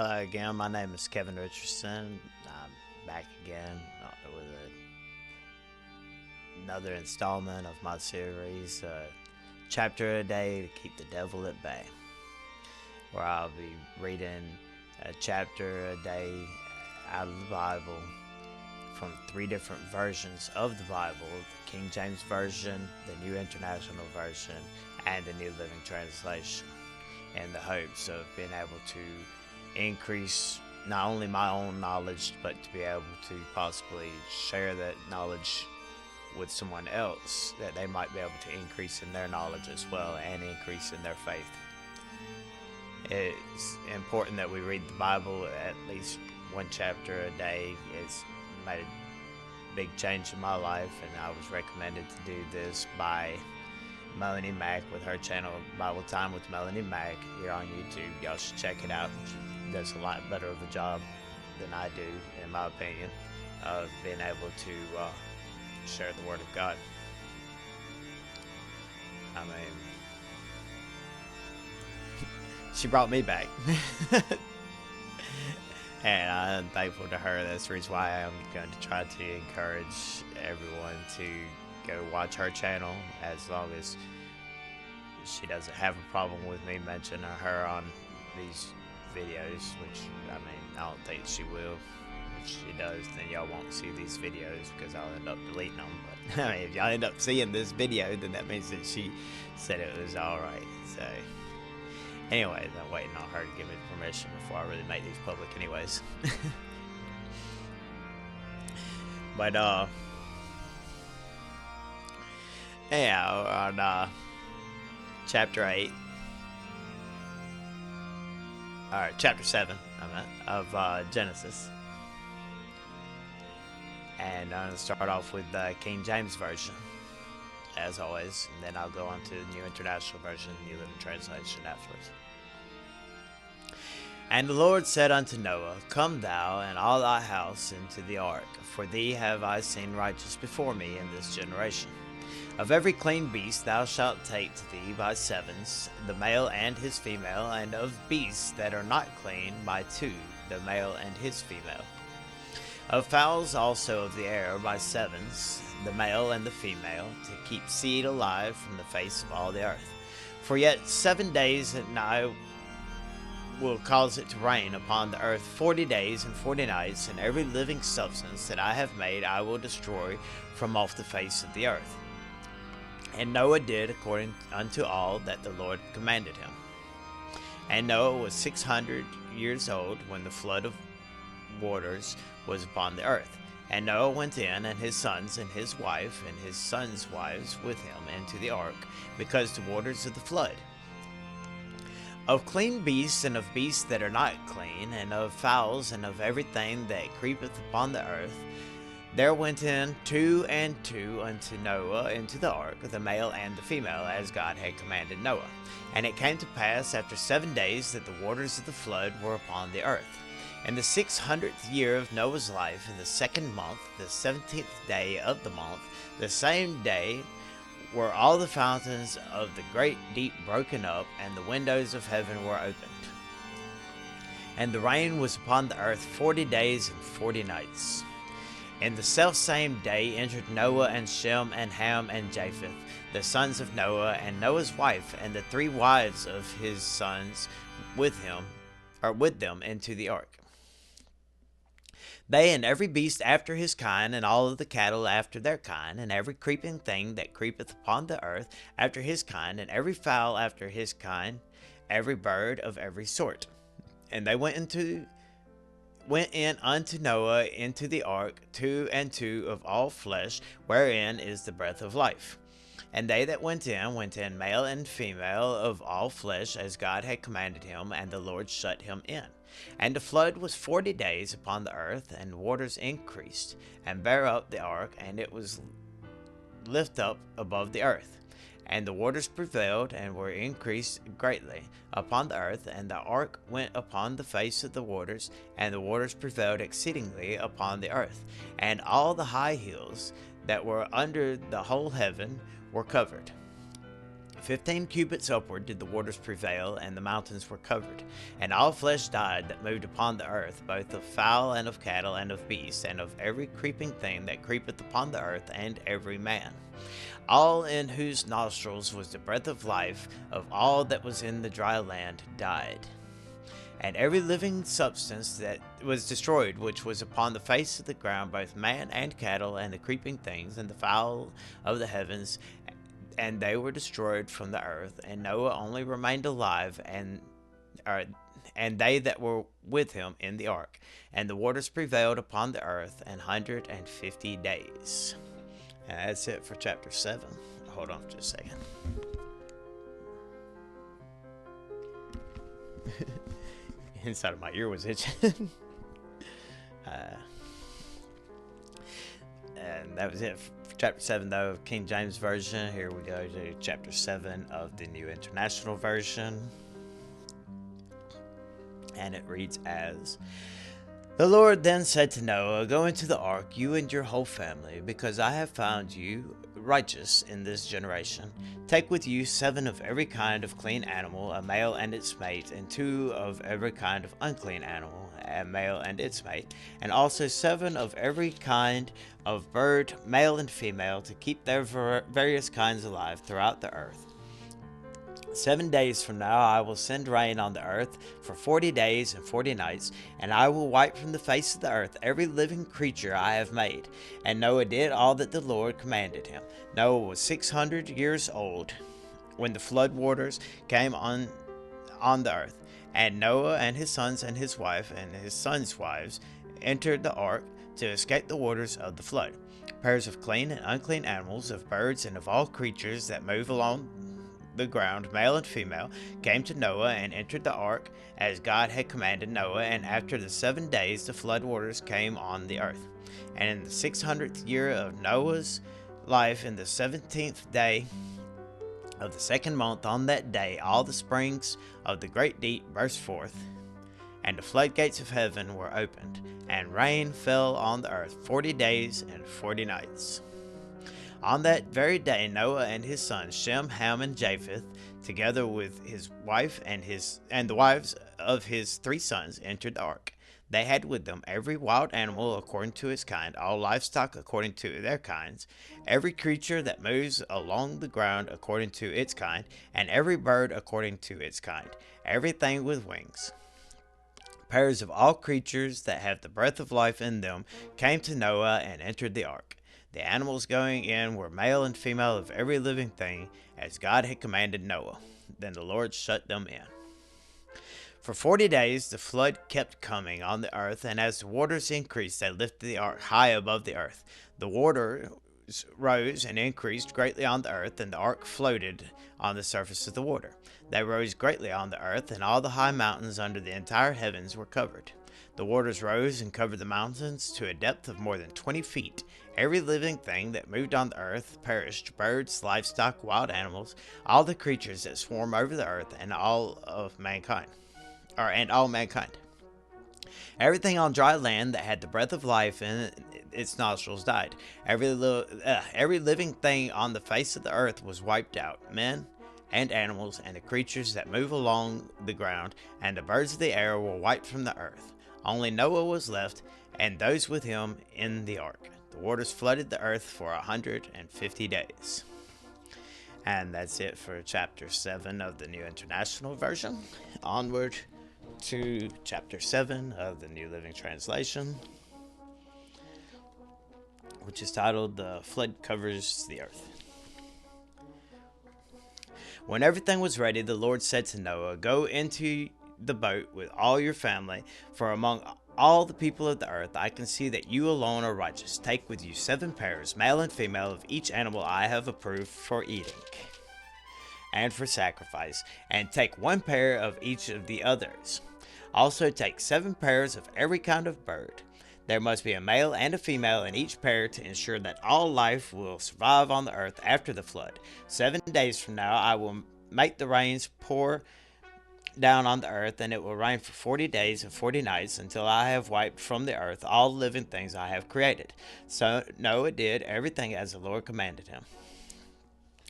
Hello again, my name is Kevin Richardson. I'm back again with another installment of my series, Chapter a Day to Keep the Devil at Bay, where I'll be reading a chapter a day out of the Bible from 3 different versions of the Bible: the King James Version, the New International Version, and the New Living Translation, in the hopes of being able to increase not only my own knowledge, but to be able to possibly share that knowledge with someone else, that they might be able to increase in their knowledge as well and increase in their faith. It's important that we read the Bible at least 1 chapter a day. It's made a big change in my life, and I was recommended to do this by Melanie Mack with her channel Bible Time with Melanie Mack here on YouTube. Y'all should check it out. She does a lot better of a job than I do, in my opinion, of being able to share the Word of God. I mean, she brought me back. And I'm thankful to her. That's the reason why I'm going to try to encourage everyone to go watch her channel, as long as she doesn't have a problem with me mentioning her on these videos, which, I mean, I don't think she will. If she does, then y'all won't see these videos because I'll end up deleting them. But I mean, if y'all end up seeing this video, then that means that she said it was alright. So anyways, I'm waiting on her to give me permission before I really make these public anyways. But yeah, on chapter 8, alright, chapter 7, of Genesis. And I'm going to start off with the King James Version, as always, and then I'll go on to the New International Version, New Living Translation afterwards. And the Lord said unto Noah, Come thou and all thy house into the ark, for thee have I seen righteous before me in this generation. Of every clean beast thou shalt take to thee by 7s, the male and his female, and of beasts that are not clean by 2, the male and his female. Of fowls also of the air by 7s, the male and the female, to keep seed alive from the face of all the earth. For yet 7 days and I will cause it to rain upon the earth 40 days and 40 nights, and every living substance that I have made I will destroy from off the face of the earth. And Noah did according unto all that the Lord commanded him. And Noah was 600 years old when the flood of waters was upon the earth. And Noah went in, and his sons and his wife and his sons' wives with him into the ark, because the waters of the flood. Of clean beasts and of beasts that are not clean, and of fowls and of everything that creepeth upon the earth, there went in 2 and 2 unto Noah into the ark, the male and the female, as God had commanded Noah. And it came to pass after 7 days that the waters of the flood were upon the earth. In the 600th year of Noah's life, in the 2nd month, the 17th day of the month, the same day were all the fountains of the great deep broken up, and the windows of heaven were opened. And the rain was upon the earth 40 days and 40 nights. In the selfsame day entered Noah and Shem and Ham and Japheth, the sons of Noah, and Noah's wife, and the 3 wives of his sons with them into the ark. They and every beast after his kind, and all of the cattle after their kind, and every creeping thing that creepeth upon the earth after his kind, and every fowl after his kind, every bird of every sort. And they went in unto Noah into the ark, 2 and 2 of all flesh, wherein is the breath of life. And they that went in male and female of all flesh, as God had commanded him, and the Lord shut him in. And the flood was 40 days upon the earth, and waters increased, and bare up the ark, and it was lift up above the earth. And the waters prevailed, and were increased greatly upon the earth, and the ark went upon the face of the waters, and the waters prevailed exceedingly upon the earth. And all the high hills that were under the whole heaven were covered. 15 cubits upward did the waters prevail, and the mountains were covered. And all flesh died that moved upon the earth, both of fowl and of cattle and of beasts, and of every creeping thing that creepeth upon the earth, and every man. All in whose nostrils was the breath of life, of all that was in the dry land, died. And every living substance that was destroyed, which was upon the face of the ground, both man and cattle, and the creeping things, and the fowl of the heavens, and they were destroyed from the earth. And Noah only remained alive, and they that were with him in the ark. And the waters prevailed upon the earth 150 days. And that's it for chapter 7. Hold on just a second. Inside of my ear was itching. And that was it for chapter 7, though, of King James Version. Here we go to chapter 7 of the New International Version. And it reads as, "The Lord then said to Noah, Go into the ark, you and your whole family, because I have found you righteous in this generation. Take with you 7 of every kind of clean animal, a male and its mate, and 2 of every kind of unclean animal, a male and its mate, and also 7 of every kind of bird, male and female, to keep their various kinds alive throughout the earth. 7 days from now I will send rain on the earth for 40 days and 40 nights, and I will wipe from the face of the earth every living creature I have made. And Noah did all that the Lord commanded him. Noah was 600 years old when the flood waters came on the earth. And Noah and his sons and his wife and his sons' wives entered the ark to escape the waters of the flood. Pairs of clean and unclean animals, of birds and of all creatures that move along the ground, male and female, came to Noah and entered the ark as God had commanded Noah. And after the 7 days the flood waters came on the earth. And in the 600th year of Noah's life, in the 17th day of the 2nd month, on that day all the springs of the great deep burst forth, and the floodgates of heaven were opened, and rain fell on the earth 40 days and 40 nights. On that very day Noah and his sons Shem, Ham, and Japheth, together with his wife and the wives of his 3 sons, entered the ark. They had with them every wild animal according to its kind, all livestock according to their kinds, every creature that moves along the ground according to its kind, and every bird according to its kind, everything with wings. Pairs of all creatures that have the breath of life in them came to Noah and entered the ark. The animals going in were male and female of every living thing, as God had commanded Noah. Then the Lord shut them in. For 40 days the flood kept coming on the earth, and as the waters increased, they lifted the ark high above the earth. The waters rose and increased greatly on the earth, and the ark floated on the surface of the water. They rose greatly on the earth, and all the high mountains under the entire heavens were covered. The waters rose and covered the mountains to a depth of more than 20 feet. Every living thing that moved on the earth perished, birds, livestock, wild animals, all the creatures that swarm over the earth, and all mankind. Everything on dry land that had the breath of life in its nostrils died. Every living thing on the face of the earth was wiped out, men and animals, and the creatures that move along the ground, and the birds of the air were wiped from the earth. Only Noah was left, and those with him in the ark. The waters flooded the earth for 150 days. And that's it for chapter 7 of the New International Version. Onward to chapter 7 of the New Living Translation, which is titled "The Flood Covers the Earth." When everything was ready, the Lord said to Noah, Go into the boat with all your family, for among all the people of the earth I can see that you alone are righteous. Take with you 7 pairs, male and female, of each animal I have approved for eating and for sacrifice, and take 1 pair of each of the others. Also take 7 pairs of every kind of bird. There must be a male and a female in each pair to ensure that all life will survive on the earth after the flood. 7 days from now I will make the rains pour down on the earth, and it will rain for 40 days and 40 nights until I have wiped from the earth all living things I have created. So Noah did everything as the Lord commanded him.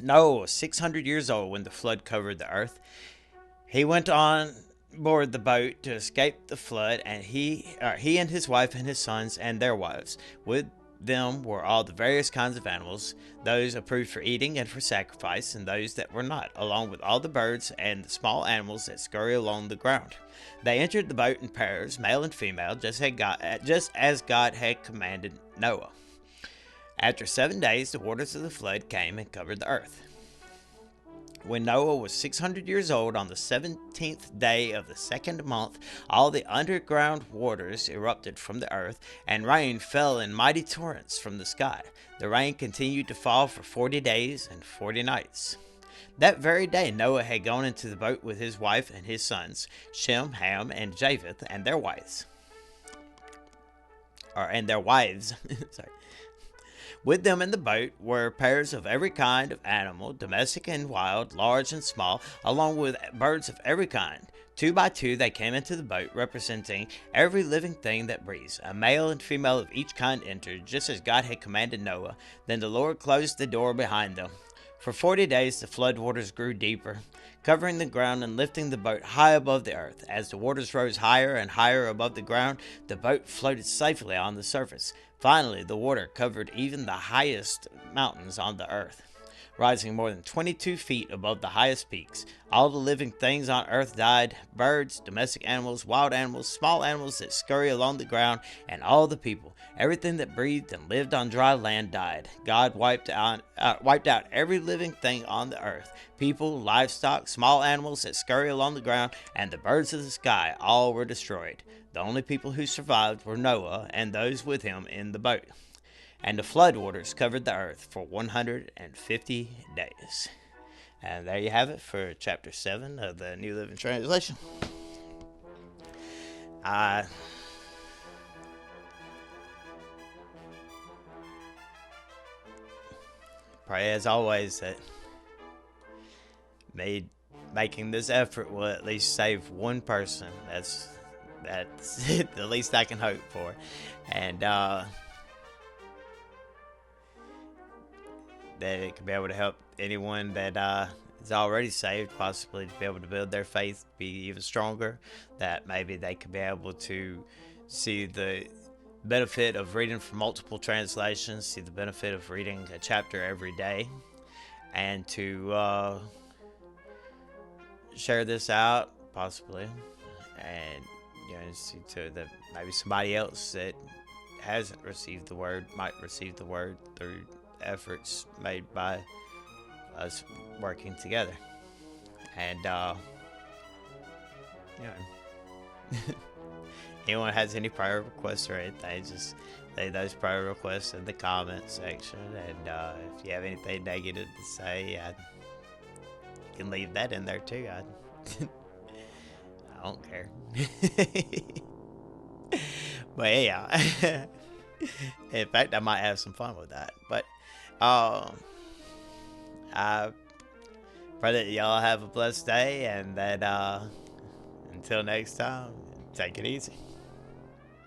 Noah was 600 years old when the flood covered the earth. He went on board the boat to escape the flood, and he and his wife and his sons and their wives. With them were all the various kinds of animals, those approved for eating and for sacrifice, and those that were not, along with all the birds and the small animals that scurry along the ground. They entered the boat in pairs, male and female, just as God had commanded Noah. After 7 days, the waters of the flood came and covered the earth. When Noah was 600 years old, on the 17th day of the second month, all the underground waters erupted from the earth, and rain fell in mighty torrents from the sky. The rain continued to fall for 40 days and 40 nights. That very day, Noah had gone into the boat with his wife and his sons, Shem, Ham, and Japheth, and their wives. Sorry. With them in the boat were pairs of every kind of animal, domestic and wild, large and small, along with birds of every kind. 2 by 2 they came into the boat, representing every living thing that breathes. A male and female of each kind entered, just as God had commanded Noah. Then the Lord closed the door behind them. For 40 days the flood waters grew deeper, covering the ground and lifting the boat high above the earth. As the waters rose higher and higher above the ground, the boat floated safely on the surface. Finally, the water covered even the highest mountains on the earth, rising more than 22 feet above the highest peaks. All the living things on earth died: birds, domestic animals, wild animals, small animals that scurry along the ground, and all the people. Everything that breathed and lived on dry land died. God wiped out every living thing on the earth: people, livestock, small animals that scurry along the ground, and the birds of the sky. All were destroyed. The only people who survived were Noah and those with him in the boat. And the flood waters covered the earth for 150 days. And there you have it for chapter 7 of the New Living Translation. Pray as always that making this effort will at least save one person. That's the least I can hope for. And that it could be able to help anyone that is already saved, possibly to be able to build their faith, be even stronger, that maybe they could be able to see the benefit of reading from multiple translations, see the benefit of reading a chapter every day, and to share this out, possibly, and see to that maybe somebody else that hasn't received the word might receive the word through efforts made by us working together. And anyone has any prayer requests or anything, just leave those prayer requests in the comment section. And if you have anything negative to say, you can leave that in there too. I don't care. But yeah, in fact, I might have some fun with that. But I pray that y'all have a blessed day, and that until next time, take it easy.